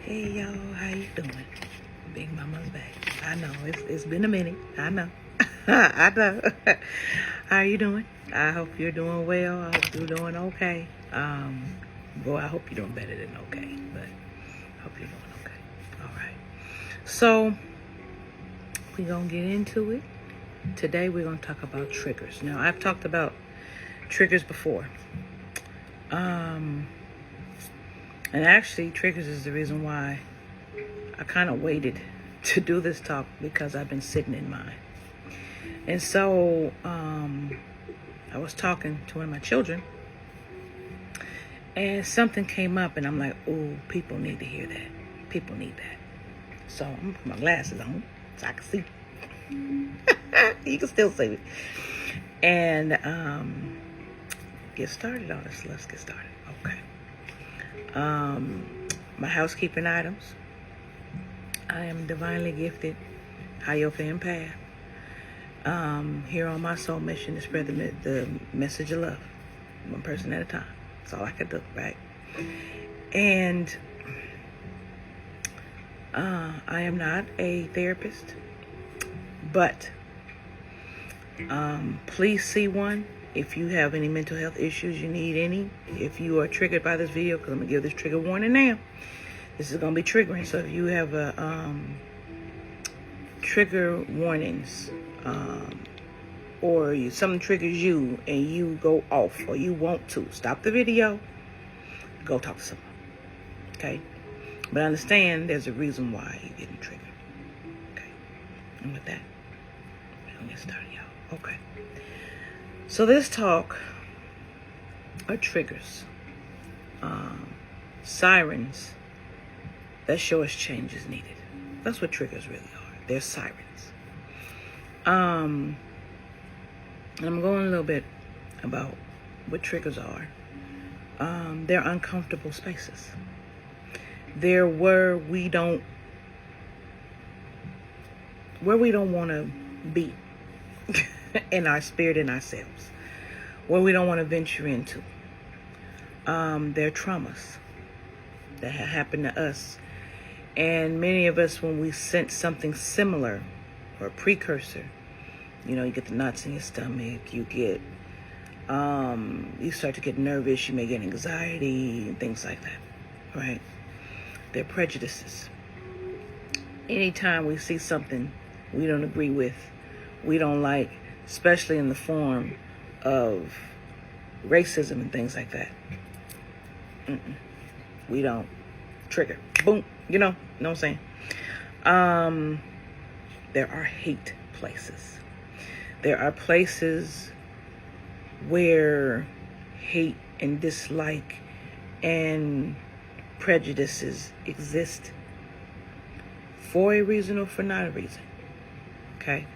Hey y'all, how you doing? Big Mama's back. I know it's been a minute. I know. I know. How you doing? I hope you're doing well. I hope you're doing okay. Boy, I hope you're doing better than okay, but I hope you're doing okay. All right. So we're gonna get into it. Today we're gonna talk about triggers. Now I've talked about triggers before. And actually, triggers is the reason why I kind of waited to do this talk, because I've been sitting in mine. And so I was talking to one of my children, and something came up, and I'm like, oh, people need to hear that. People need that. So I'm going to put my glasses on so I can see. You can still see it. And get started on this. Let's get started. Okay. My housekeeping items. I am divinely gifted, high-yoke path. Here on my soul mission to spread the message of love, one person at a time. That's all I can do, right? And I am not a therapist, but please see one. If you have any mental health issues, you need any, if you are triggered by this video, because I'm going to give this trigger warning now. This is going to be triggering. So if you have trigger warnings, or something triggers you and you go off, or you want to, stop the video, go talk to someone. Okay? But understand there's a reason why you're getting triggered. Okay? And with that, we're going to get started, y'all. Okay. So this talk are triggers, sirens that show us change is needed. That's what triggers really are. They're sirens. And I'm going a little bit about what triggers are. They're uncomfortable spaces. They're where we don't want to be in our spirit and ourselves, where we don't want to venture into. They're traumas that have happened to us. And many of us, when we sense something similar or a precursor, you get the knots in your stomach, you start to get nervous, you may get anxiety and things like that, right? They're prejudices. Anytime we see something we don't agree with, we don't like, especially in the form of racism and things like that, we don't trigger. Boom. Know what I'm saying? There are hate places. There are places where hate and dislike and prejudices exist for a reason or for not a reason. Okay?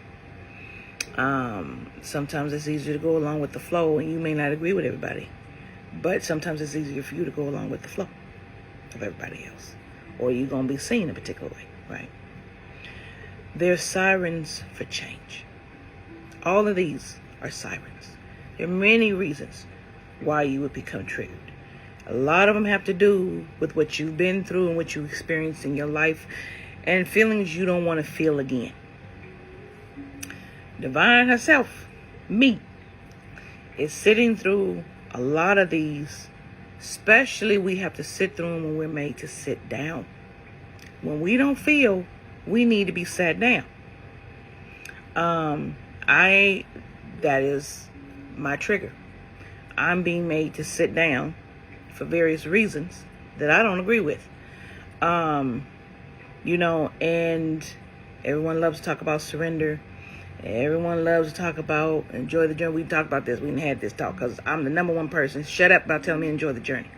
Sometimes it's easier to go along with the flow, and you may not agree with everybody, but sometimes it's easier for you to go along with the flow of everybody else, or you're going to be seen a particular way, right? They're sirens for change. All of these are sirens. There are many reasons why you would become triggered. A lot of them have to do with what you've been through and what you experienced in your life, and feelings you don't want to feel again. Divine herself, me, is sitting through a lot of these. Especially we have to sit through them when we're made to sit down. When we don't feel, we need to be sat down. That is my trigger. I'm being made to sit down for various reasons that I don't agree with. And everyone loves to talk about surrender. Everyone loves to talk about enjoy the journey. We talked about this. We didn't have this talk because I'm the number one person. Shut up about telling me enjoy the journey.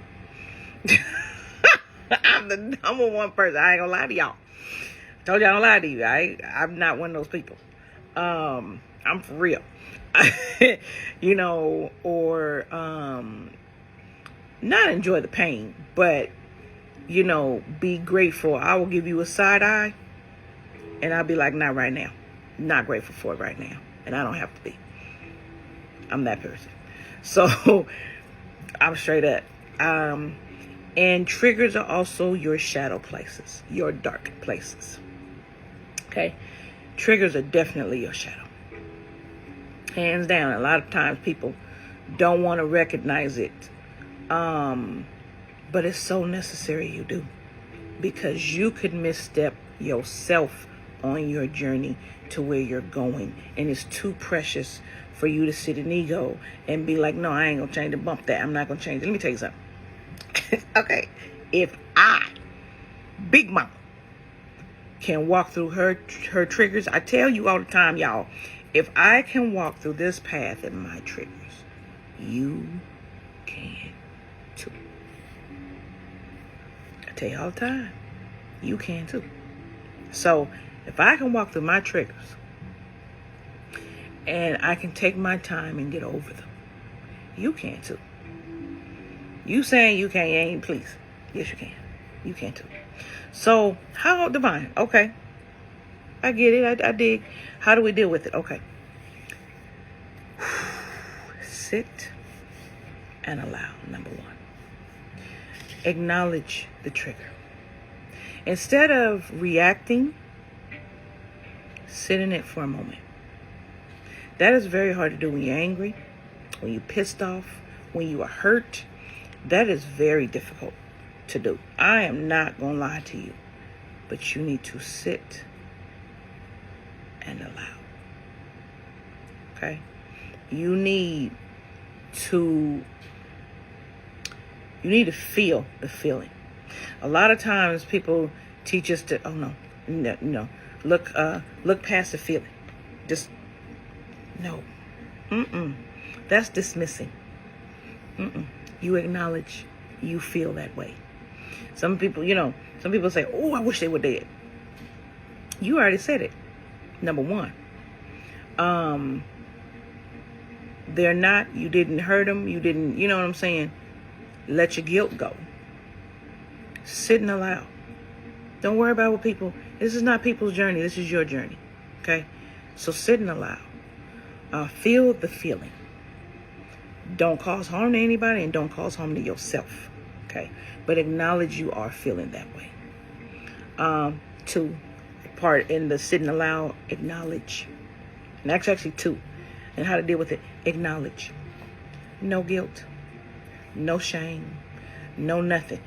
I'm the number one person. I ain't gonna lie to y'all. I told you I don't lie to you. I'm not one of those people. I'm for real. Or not enjoy the pain, but be grateful. I will give you a side eye, and I'll be like, not right now. Not grateful for it right now, and I don't have to be. I'm that person. So I'm straight up. And triggers are also your shadow places, your dark places. Okay? Triggers are definitely your shadow. Hands down. A lot of times people don't want to recognize it. But it's so necessary you do. Because you could misstep yourself on your journey to where you're going. And it's too precious for you to sit in ego and be like, no, I ain't going to change it. Bump that. I'm not going to change it. Let me tell you something. Okay, if I, Big Mama, can walk through her triggers, I tell you all the time, y'all, if I can walk through this path in my triggers, you can too. I tell you all the time, you can too. So if I can walk through my triggers and I can take my time and get over them, you can too. You saying you can't, ain't please. Yes, you can. You can too. So, how divine? Okay. I get it. I dig. How do we deal with it? Okay. Sit and allow, number one. Acknowledge the trigger. Instead of reacting, sit in it for a moment. That is very hard to do when you're angry, when you're pissed off, when you are hurt. That is very difficult to do. I am not going to lie to you. But you need to sit and allow. Okay? You need to feel the feeling. A lot of times people teach us to, no. Look past the feeling. Just, no. That's dismissing. You acknowledge you feel that way. Some people say, oh, I wish they were dead. You already said it. Number one. They're not, you didn't hurt them, you didn't, you know what I'm saying? Let your guilt go. Sit and allow. Don't worry about what people, this is not people's journey, this is your journey. Okay? So sit and allow. Feel the feeling. Don't cause harm to anybody and don't cause harm to yourself. Okay? But acknowledge you are feeling that way. Two, part in the sit and allow, acknowledge. And that's actually two. And how to deal with it. Acknowledge. No guilt. No shame. No nothing.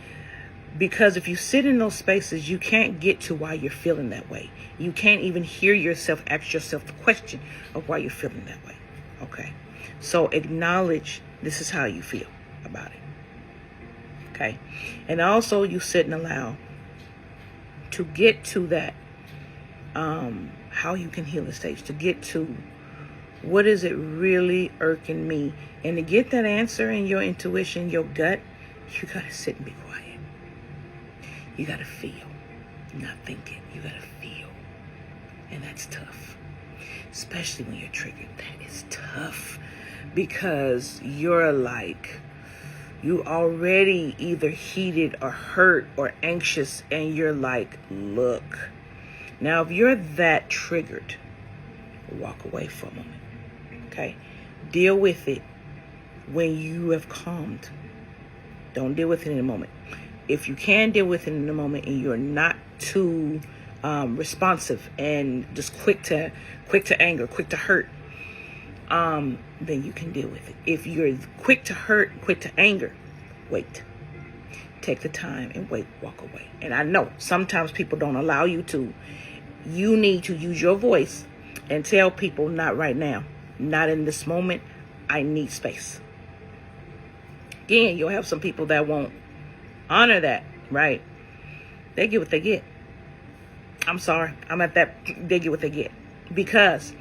Because if you sit in those spaces, you can't get to why you're feeling that way. You can't even hear yourself ask yourself the question of why you're feeling that way. Okay? So acknowledge this is how you feel about it. Okay? And also you sit and allow to get to that, how you can heal the stage, to get to what is it really irking me. And to get that answer in your intuition, your gut, you got to sit and be quiet. You got to feel, not thinking. You got to feel. And that's tough. Especially when you're triggered. That is tough. Because you're like, you already either heated or hurt or anxious. And you're like, look. Now, if you're that triggered, walk away for a moment. Okay? Deal with it when you have calmed. Don't deal with it in a moment. If you can deal with it in a moment and you're not too responsive and just quick to anger, quick to hurt, then you can deal with it. If you're quick to hurt, quick to anger, wait. Take the time and wait, walk away. And I know sometimes people don't allow you to. You need to use your voice and tell people, not right now, not in this moment, I need space. Again, you'll have some people that won't honor that, right? They get what they get. I'm sorry. I'm at that. They get what they get. Because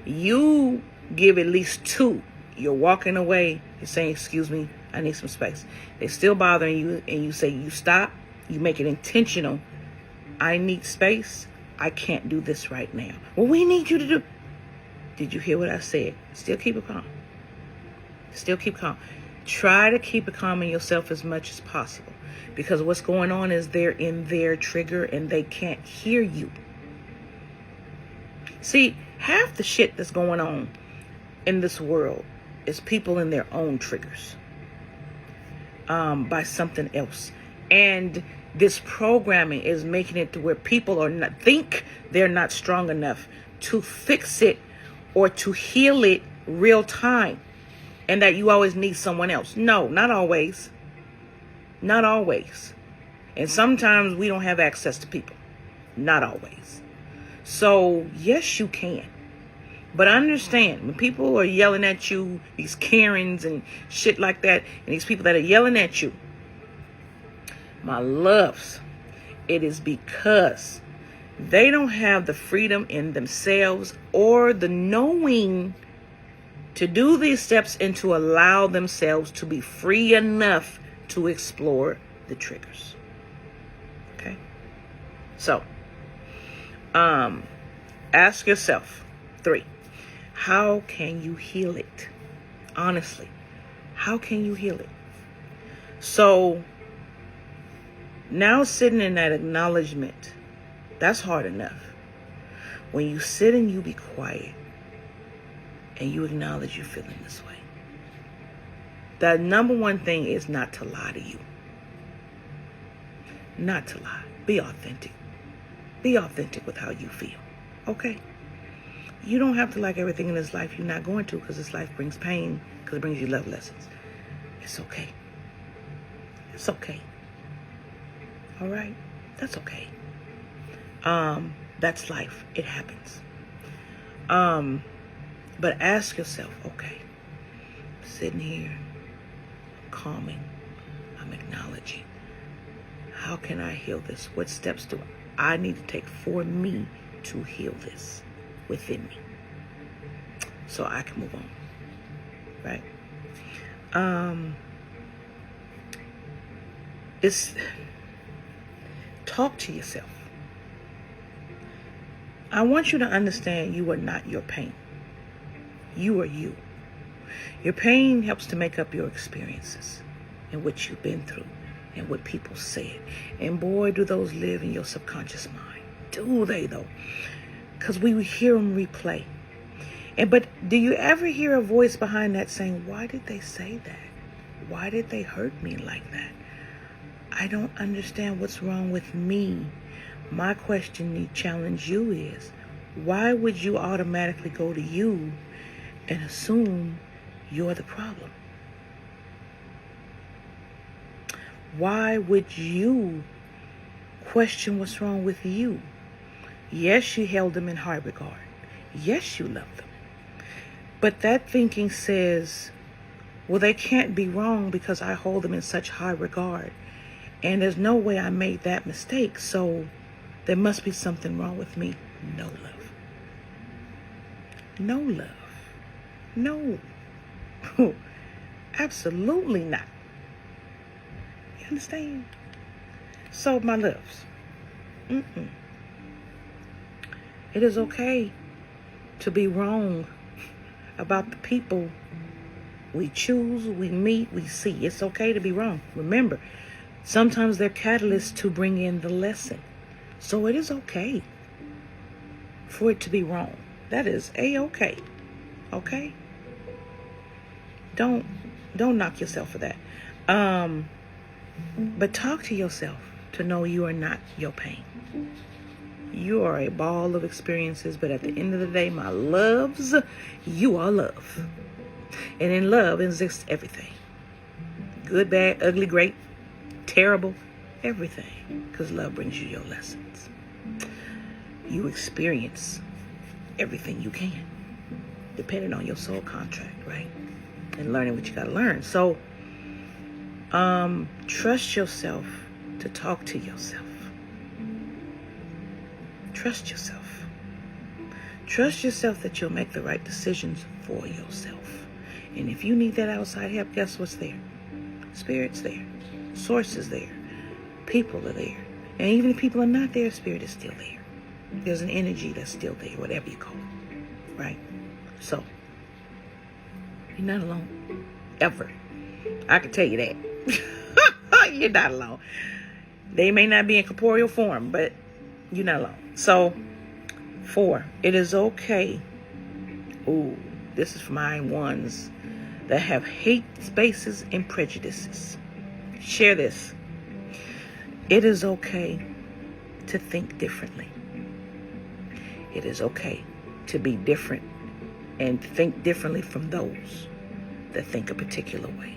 you give at least two. You're walking away. You're saying, excuse me, I need some space. They're still bothering you. And you say, you stop. You make it intentional. I need space. I can't do this right now. Well, we need you to do. Did you hear what I said? Still keep it calm. Still keep calm. Try to keep it calm in yourself as much as possible. Because what's going on is they're in their trigger and they can't hear you. See, half the shit that's going on in this world is people in their own triggers by something else. And this programming is making it to where people think they're not strong enough to fix it or to heal it real time. And that you always need someone else. No, not always. Not always. And sometimes we don't have access to people. Not always. So, yes, you can. But understand, when people are yelling at you, these Karens and shit like that, and these people that are yelling at you, my loves, it is because they don't have the freedom in themselves or the knowing to do these steps and to allow themselves to be free enough to explore the triggers. Okay? So, ask yourself, 3, how can you heal it? Honestly, how can you heal it? So, now sitting in that acknowledgement, that's hard enough. When you sit and you be quiet and you acknowledge you're feeling this way, the number one thing is not to lie to you. Not to lie. Be authentic. Be authentic with how you feel. Okay? You don't have to like everything in this life. You're not going to, because this life brings pain, because it brings you love lessons. It's okay. It's okay. All right? That's okay. That's life. It happens. But ask yourself, okay, I'm sitting here, I'm calming, I'm acknowledging. How can I heal this? What steps do I need to take for me to heal this within me so I can move on? Right? Talk to yourself. I want you to understand you are not your pain. You are you. Your pain helps to make up your experiences and what you've been through and what people said. And boy, do those live in your subconscious mind. Do they, though? Because we hear them replay. But do you ever hear a voice behind that saying, why did they say that? Why did they hurt me like that? I don't understand what's wrong with me. My question to challenge you is, why would you automatically go to you and assume you're the problem? Why would you question what's wrong with you? Yes, you held them in high regard. Yes, you loved them. But that thinking says, well, they can't be wrong because I hold them in such high regard. And there's no way I made that mistake, so there must be something wrong with me. No love. No love. No. Absolutely not. You understand? So, my loves, it is okay to be wrong about the people we choose, we meet, we see. It's okay to be wrong. Remember, sometimes they're catalysts to bring in the lesson. So it is okay for it to be wrong. That is A-okay. Okay? Don't knock yourself for that. But talk to yourself to know you are not your pain. You are a ball of experiences, but at the end of the day, my loves, you are love. And in love exists everything. Good, bad, ugly, great, terrible, everything. Because love brings you your lessons. You experience everything you can, depending on your soul contract, right? And learning what you got to learn. So, trust yourself to talk to yourself. Trust yourself. Trust yourself that you'll make the right decisions for yourself. And if you need that outside help, guess what's there? Spirit's there. Source is there. People are there. And even if people are not there, Spirit is still there. There's an energy that's still there, whatever you call it. Right? So, you're not alone. Ever. I can tell you that. You're not alone. They may not be in corporeal form, but you're not alone. So, 4, it is okay. Ooh, this is for my ones that have hate spaces and prejudices. Share this. It is okay to think differently. It is okay to be different and think differently from those that think a particular way.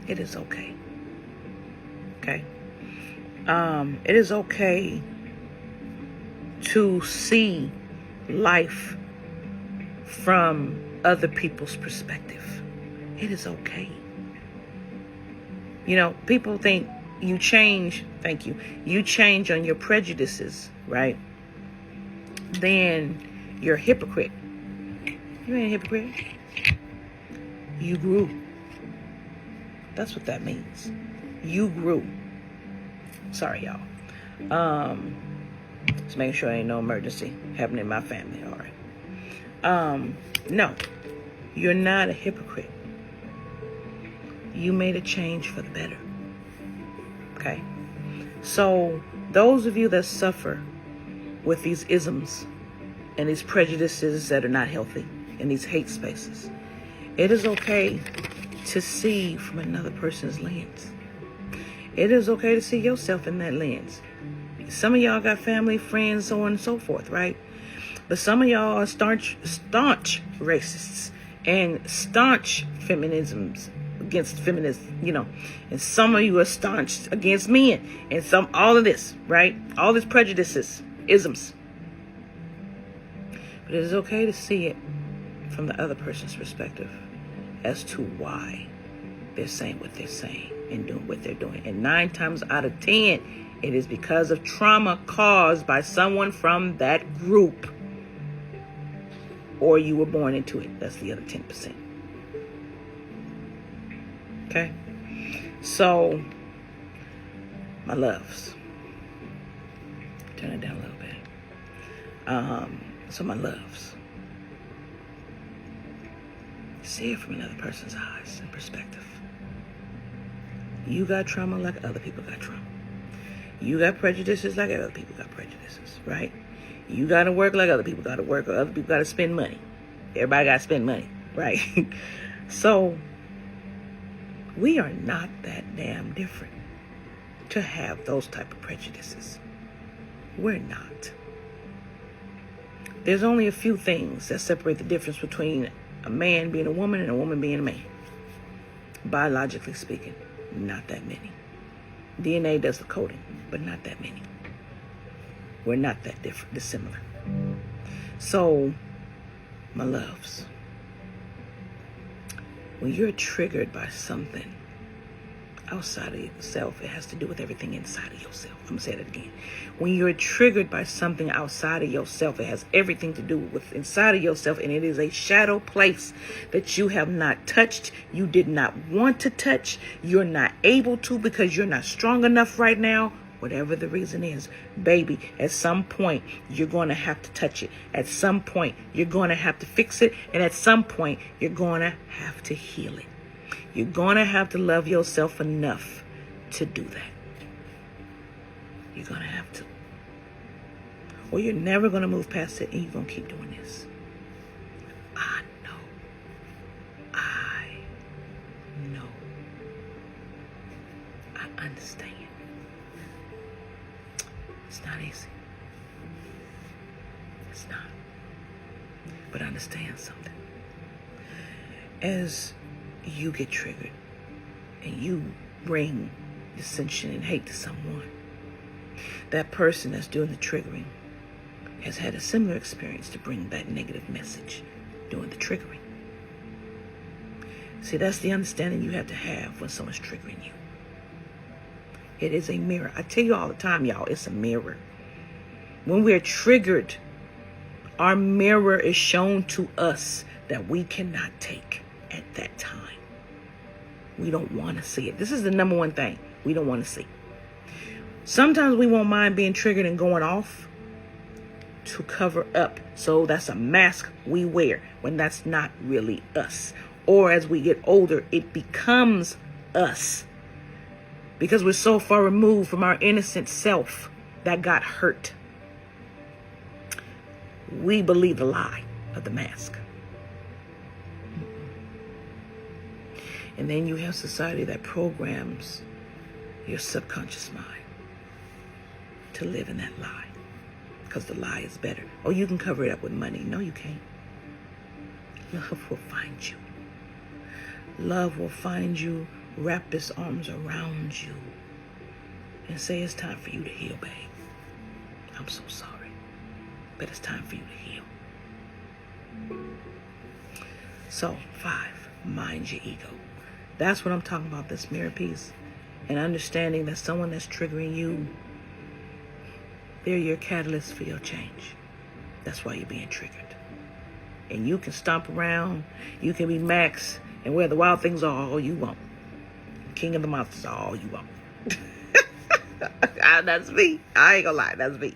It is okay. Okay? It is okay to see life from other people's perspective. It is okay. You know, people think you change, thank you, you change on your prejudices, right? Then you're a hypocrite. You ain't a hypocrite. You grew. That's what that means. You grew. Sorry, y'all. Just making sure ain't no emergency happening in my family, all right? No, you're not a hypocrite. You made a change for the better. Okay? So, those of you that suffer with these isms and these prejudices that are not healthy in these hate spaces, it is okay to see from another person's lens. It is okay to see yourself in that lens. Some of y'all got family, friends, so on and so forth, right? But some of y'all are staunch racists and staunch feminisms against feminists, you know. And some of you are staunch against men and all of this, right? All these prejudices, isms. But it is okay to see it from the other person's perspective as to why they're saying what they're saying and doing what they're doing. And 9 times out of 10, it is because of trauma caused by someone from that group. Or you were born into it. That's the other 10%. Okay? So, my loves. Turn it down a little bit. So my loves. See it from another person's eyes and perspective. You got trauma like other people got trauma. You got prejudices like other people got prejudices, right? You got to work like other people got to work, or other people got to spend money. Everybody got to spend money, right? So, we are not that damn different to have those type of prejudices. We're not. There's only a few things that separate the difference between a man being a woman and a woman being a man. Biologically speaking, not that many. DNA does the coding, but not that many. We're not that dissimilar. So, my loves, when you're triggered by something outside of yourself, it has to do with everything inside of yourself. I'm going to say that again. When you're triggered by something outside of yourself, it has everything to do with inside of yourself, and it is a shadow place that you have not touched, you did not want to touch, you're not able to because you're not strong enough right now. Whatever the reason is, baby, at some point, you're going to have to touch it. At some point, you're going to have to fix it. And at some point, you're going to have to heal it. You're going to have to love yourself enough to do that. You're going to have to. Or you're never going to move past it and you're going to keep doing this. I know. I understand. It's not easy. It's not. But understand something. As you get triggered and you bring dissension and hate to someone, that person that's doing the triggering has had a similar experience to bring that negative message doing the triggering. See, that's the understanding you have to have when someone's triggering you. It is a mirror. I tell you all the time, y'all, it's a mirror. When we're triggered, our mirror is shown to us that we cannot take at that time. We don't want to see it. This is the number one thing we don't want to see. Sometimes we won't mind being triggered and going off to cover up. So that's a mask we wear when that's not really us. Or as we get older, it becomes us. Because we're so far removed from our innocent self that got hurt. We believe the lie of the mask. And then you have society that programs your subconscious mind to live in that lie, because the lie is better. Oh, you can cover it up with money. No, you can't. Love will find you. Love will find you, wrap its arms around you, and say, it's time for you to heal, babe. I'm so sorry, but it's time for you to heal. So, 5, mind your ego. That's what I'm talking about, this mirror piece. And understanding that someone that's triggering you, they're your catalyst for your change. That's why you're being triggered. And you can stomp around, you can be Max, and where the wild things are all you want. King of the monsters are all you want. That's me. I ain't gonna lie, that's me.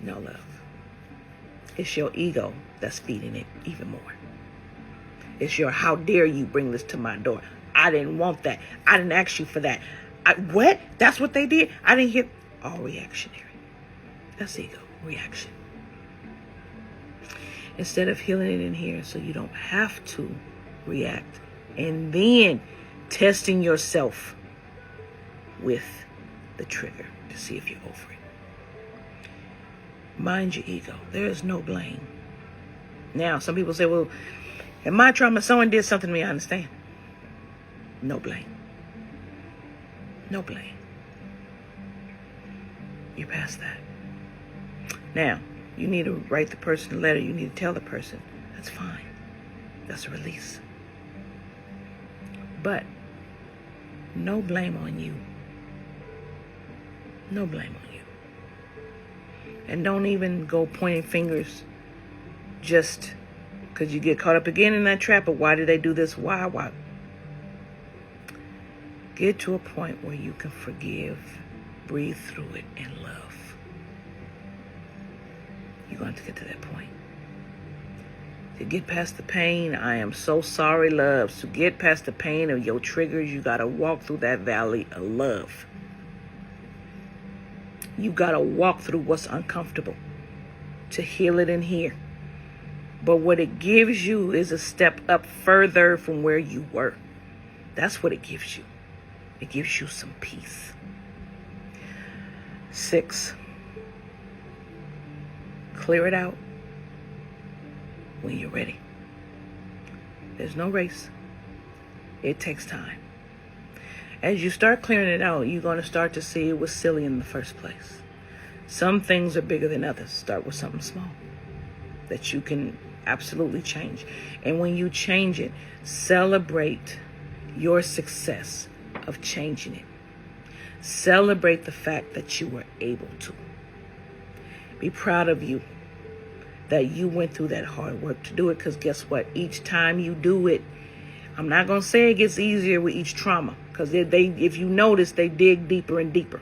No, love. It's your ego that's feeding it even more. It's your, how dare you bring this to my door? I didn't want that. I didn't ask you for that. What? That's what they did? I didn't hear. All reactionary. That's ego, reaction. Instead of healing it in here so you don't have to react, and then testing yourself with the trigger to see if you're over it. Mind your ego. There is no blame. Now, some people say, well, in my trauma, someone did something to me. I understand. No blame. No blame. You're past that. Now, you need to write the person a letter. You need to tell the person. That's fine. That's a release. But no blame on you. No blame on you. And don't even go pointing fingers just because you get caught up again in that trap of why did they do this? Why? Get to a point where you can forgive, breathe through it, and love. You're going to get to that point. To get past the pain, I am so sorry, loves. To get past the pain of your triggers, you got to walk through that valley of love. You got to walk through what's uncomfortable to heal it in here. But what it gives you is a step up further from where you were. That's what it gives you. It gives you some peace. 6, clear it out when you're ready. There's no race. It takes time. As you start clearing it out, you're going to start to see it was silly in the first place. Some things are bigger than others. Start with something small that you can absolutely change. And when you change it, celebrate your success of changing it. Celebrate the fact that you were able to. Be proud of you that you went through that hard work to do it, because guess what? Each time you do it, I'm not going to say it gets easier with each trauma, because if you notice, they dig deeper and deeper.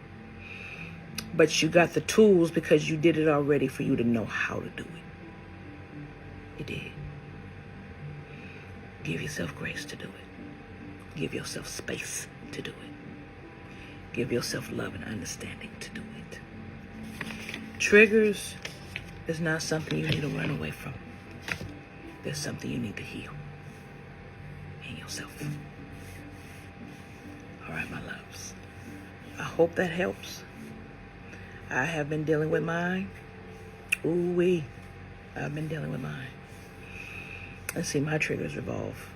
But you got the tools because you did it already for you to know how to do it. You did. Give yourself grace to do it. Give yourself space to do it. Give yourself love and understanding to do it. Triggers is not something you need to run away from. There's something you need to heal in yourself. All right, my loves. I hope that helps. I have been dealing with mine. Ooh-wee. I've been dealing with mine. And see, my triggers revolve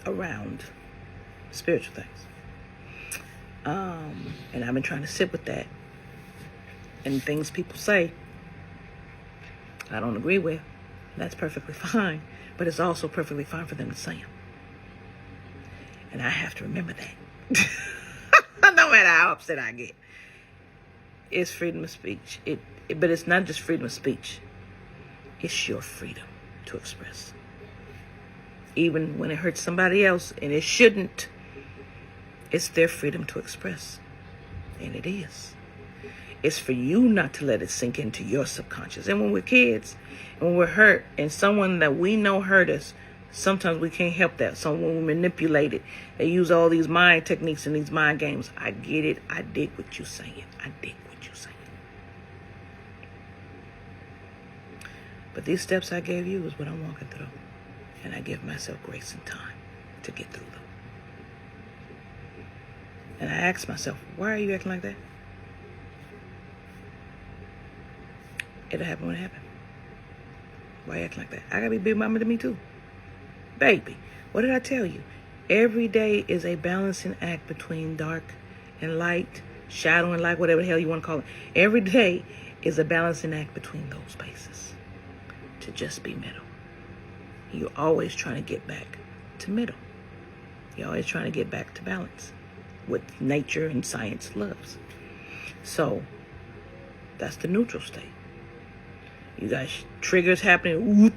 around spiritual things. And I've been trying to sit with that. And things people say, I don't agree with. That's perfectly fine. But it's also perfectly fine for them to say them. And I have to remember that. No matter how upset I get. It's freedom of speech. But it's not just freedom of speech. It's your freedom to express. Even when it hurts somebody else, and it shouldn't, it's their freedom to express. And it is. It's for you not to let it sink into your subconscious. And when we're kids, and when we're hurt, and someone that we know hurt us, sometimes we can't help that. So when we manipulate it, they use all these mind techniques and these mind games. I get it. I dig what you're saying. I dig what you're saying. But these steps I gave you is what I'm walking through. And I give myself grace and time to get through them. And I asked myself, why are you acting like that? It'll happen when it happens. Why you acting like that? I gotta be big mama to me too. Baby, what did I tell you? Every day is a balancing act between dark and light, shadow and light, whatever the hell you want to call it. Every day is a balancing act between those spaces to just be middle. You're always trying to get back to middle. You're always trying to get back to balance, what nature and science loves. So that's the neutral state. You got triggers happening, whoop,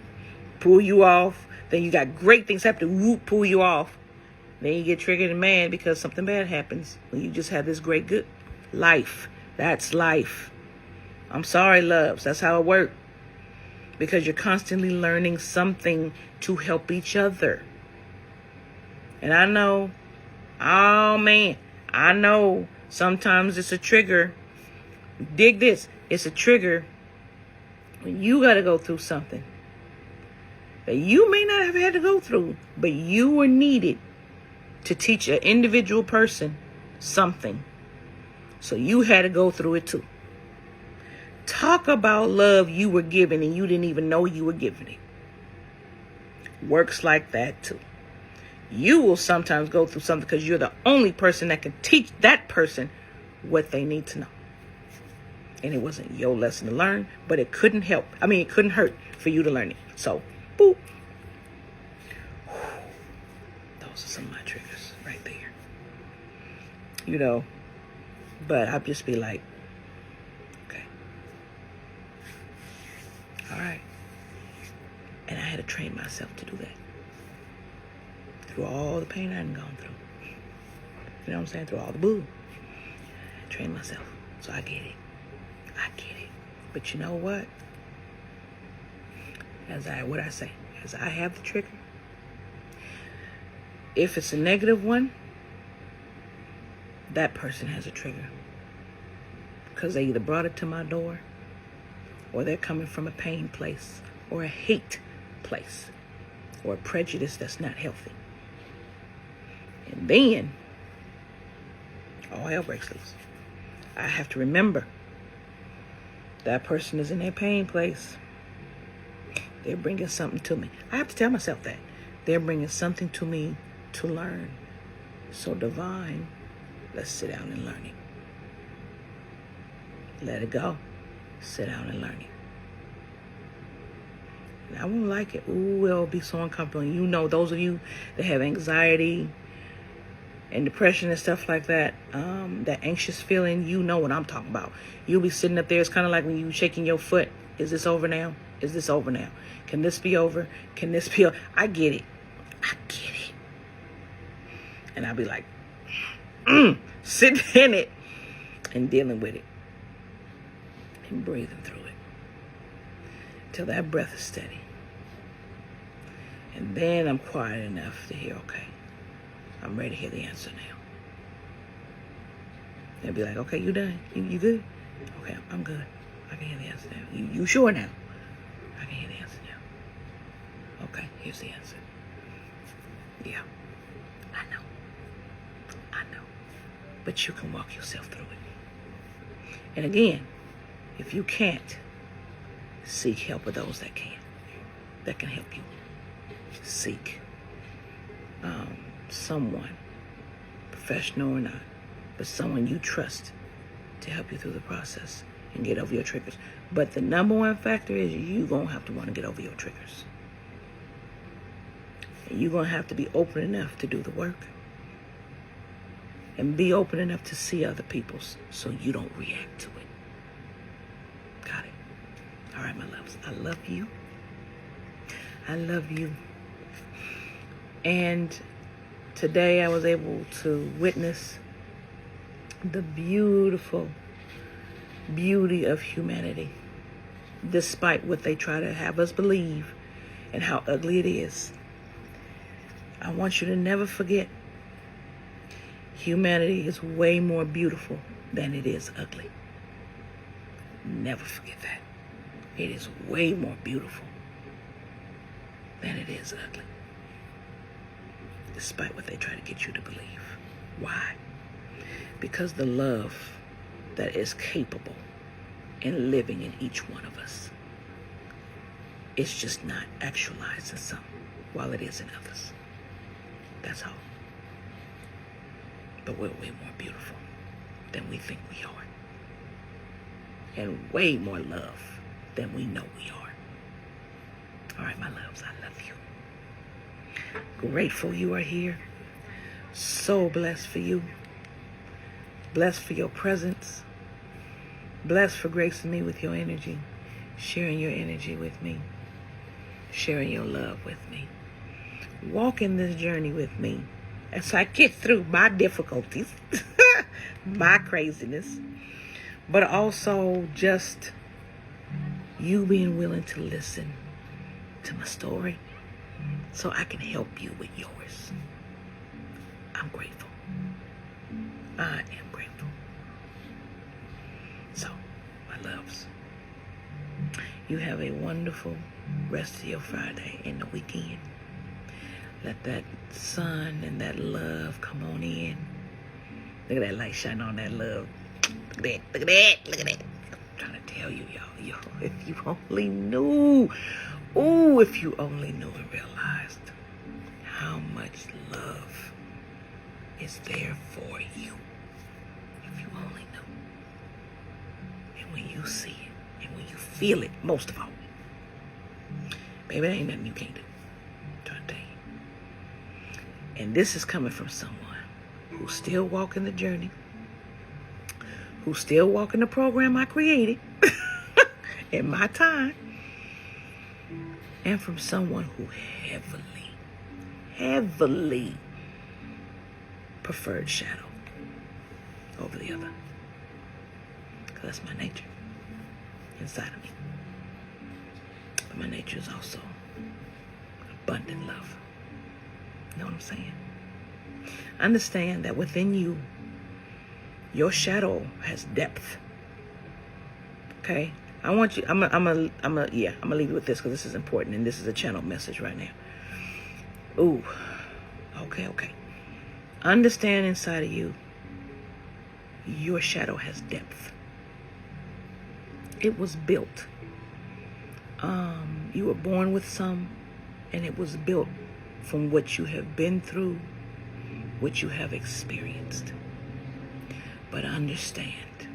pull you off. Then you got great things happening, whoop, pull you off. Then you get triggered and mad because something bad happens when you just have this great good life. That's life. I'm sorry, loves. That's how it works. Because you're constantly learning something to help each other. And I know, oh man, I know sometimes it's a trigger. Dig this. It's a trigger when you got to go through something that you may not have had to go through, but you were needed to teach an individual person something. So you had to go through it too. Talk about love you were given and you didn't even know you were giving it. Works like that too. You will sometimes go through something because you're the only person that can teach that person what they need to know. And it wasn't your lesson to learn, but it couldn't help. It couldn't hurt for you to learn it. So, boop. Those are some of my triggers right there. You know, but I'll just be like, okay. All right. And I had to train myself to do that. Through all the pain I hadn't gone through. You know what I'm saying? Through all the boo. I trained myself. So I get it. I get it. But you know what? As I have the trigger. If it's a negative one, that person has a trigger. Because they either brought it to my door, or they're coming from a pain place, or a hate place, or a prejudice that's not healthy. And then, all hell breaks loose. I have to remember that person is in their pain place. They're bringing something to me. I have to tell myself that. They're bringing something to me to learn. So divine, let's sit down and learn it. Let it go. Sit down and learn it. And I won't like it. Ooh, it'll be so uncomfortable. And you know, those of you that have anxiety and depression and stuff like that, that anxious feeling, you know what I'm talking about. You'll be sitting up there. It's kind of like when you shaking your foot. Is this over now? Is this over now? Can this be over? Can this be over? I get it. I get it. And I'll be like, sitting in it and dealing with it and breathing through it till that breath is steady. And then I'm quiet enough to hear, okay, I'm ready to hear the answer now. They'll be like, okay, you done? You good? Okay, I'm good. I can hear the answer now. You sure now? I can hear the answer now. Okay, here's the answer. Yeah, I know. But you can walk yourself through it. And again, if you can't, seek help of those that can help you. Seek someone, professional or not, but someone you trust to help you through the process and get over your triggers. But the number one factor is you're going to have to want to get over your triggers. And you're going to have to be open enough to do the work. And be open enough to see other people's so you don't react to it. Got it? All right, my loves. I love you. I love you. And today I was able to witness the beautiful beauty of humanity, despite what they try to have us believe and how ugly it is. I want you to never forget, humanity is way more beautiful than it is ugly. Never forget that. It is way more beautiful than it is ugly. Despite what they try to get you to believe. Why? Because the love that is capable and living in each one of us, it's just not actualized in some, while it is in others. That's all. But we're way more beautiful than we think we are. And way more love than we know we are. All right, my loves, I love you. Grateful you are here. So blessed for you. Blessed for your presence. Blessed for gracing me with your energy. Sharing your energy with me. Sharing your love with me. Walking this journey with me as I get through my difficulties, my craziness, but also just you being willing to listen to my story so I can help you with yours. I'm grateful. I am grateful. So, my loves, you have a wonderful rest of your Friday and the weekend. Let that sun and that love come on in. Look at that light shine on that love. Look at that, look at that, look at that. I'm trying to tell you, y'all, if you only knew, if you only knew and realized how much love is there for you. If you only knew. And when you see it, and when you feel it, most of all, baby, there ain't nothing you can't do. I'm trying to tell you. And this is coming from someone who's still walking the journey, who's still walking the program I created in my time, and from someone who heavily preferred shadow over the other. Because that's my nature inside of me. But my nature is also abundant love. You know what I'm saying? Understand that within you, your shadow has depth. Okay? I want you, I'm gonna leave you with this because this is important and this is a channel message right now. Ooh. Okay. Understand inside of you, your shadow has depth. It was built. You were born with some, and it was built from what you have been through, what you have experienced. But understand,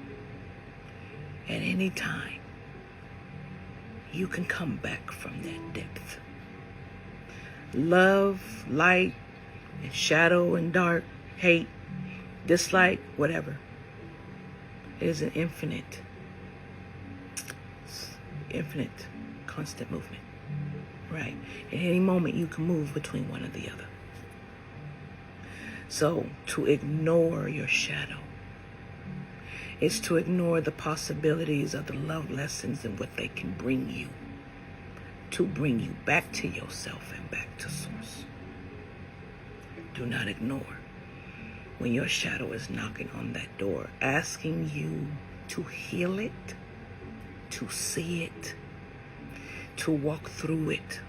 at any time, you can come back from that depth. Love, light, and shadow and dark, hate, dislike, whatever. It is an infinite, constant movement. Right? At any moment, you can move between one or the other. So, to ignore your shadow is to ignore the possibilities of the love lessons and what they can bring you, to bring you back to yourself and back to source. Do not ignore when your shadow is knocking on that door, asking you to heal it, to see it, to walk through it,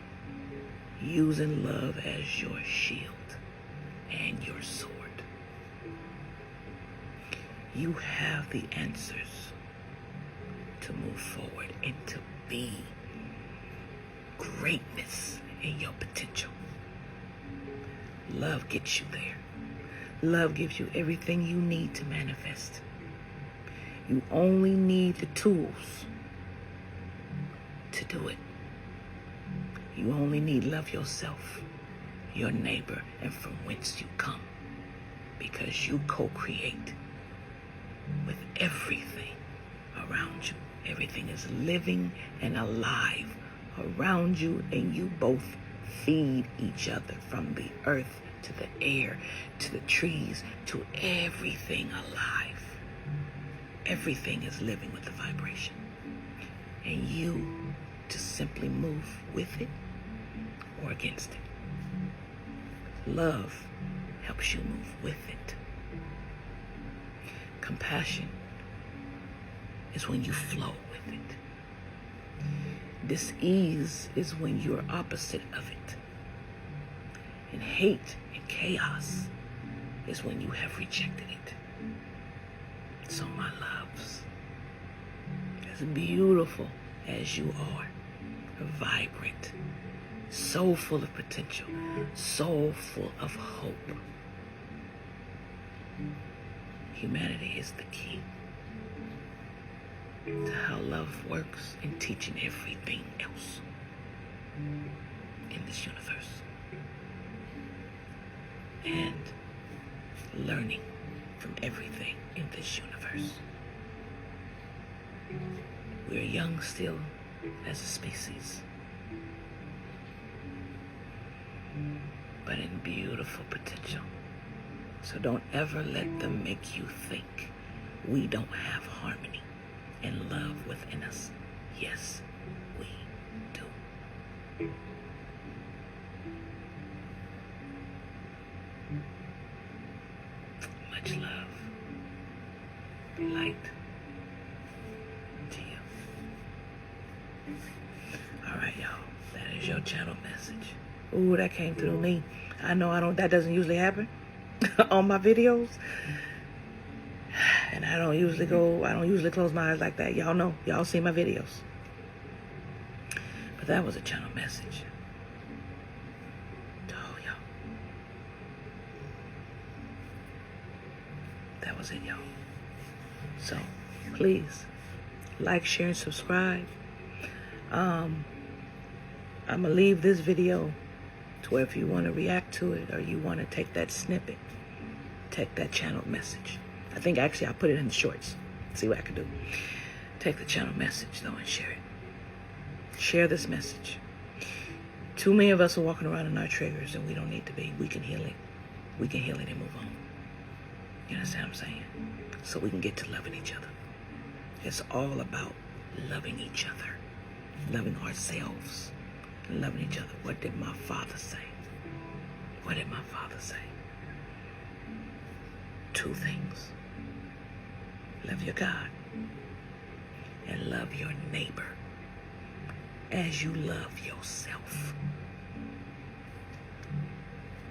using love as your shield and your sword. You have the answers to move forward and to be greatness in your potential. Love gets you there. Love gives you everything you need to manifest. You only need the tools to do it. You only need love yourself, your neighbor, and from whence you come. Because you co-create with everything around you. Everything is living and alive around you, and you both feed each other, from the earth to the air, to the trees, to everything alive. Everything is living with the vibration. And you just simply move with it or against it. Love helps you move with it. Compassion is when you flow with it. Dis-ease is when you're opposite of it. And hate and chaos is when you have rejected it. So my loves, as beautiful as you are, vibrant, so full of potential, so full of hope, humanity is the key to how love works in teaching everything else in this universe. And learning from everything in this universe. We're young still as a species, but in beautiful potential. So don't ever let them make you think we don't have harmony and love within us. Yes, we do. Much love, light to you. All right, y'all. That is your channel message. Ooh, that came through me. I know that doesn't usually happen on my videos. And I don't usually close my eyes like that. Y'all know. Y'all see my videos. But that was a channel message. Oh, y'all. That was it, y'all. So, please, like, share, and subscribe. I'm going to leave this video to where if you want to react to it or you want to take that snippet, take that channel message. I think actually I'll put it in the shorts. See what I can do. Take the channel message, though, and share it. Share this message. Too many of us are walking around in our triggers, and we don't need to be. We can heal it. We can heal it and move on. You understand what I'm saying? So we can get to loving each other. It's all about loving each other, loving ourselves, and loving each other. What did my father say? What did my father say? 2 things. Love your God and love your neighbor as you love yourself.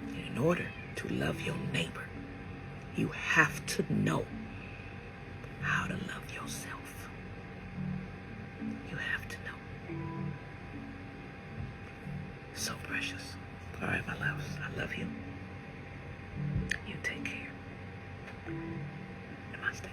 And in order to love your neighbor, you have to know how to love yourself. You have to know. So precious. All right, my loves, I love you. You take care. Namaste.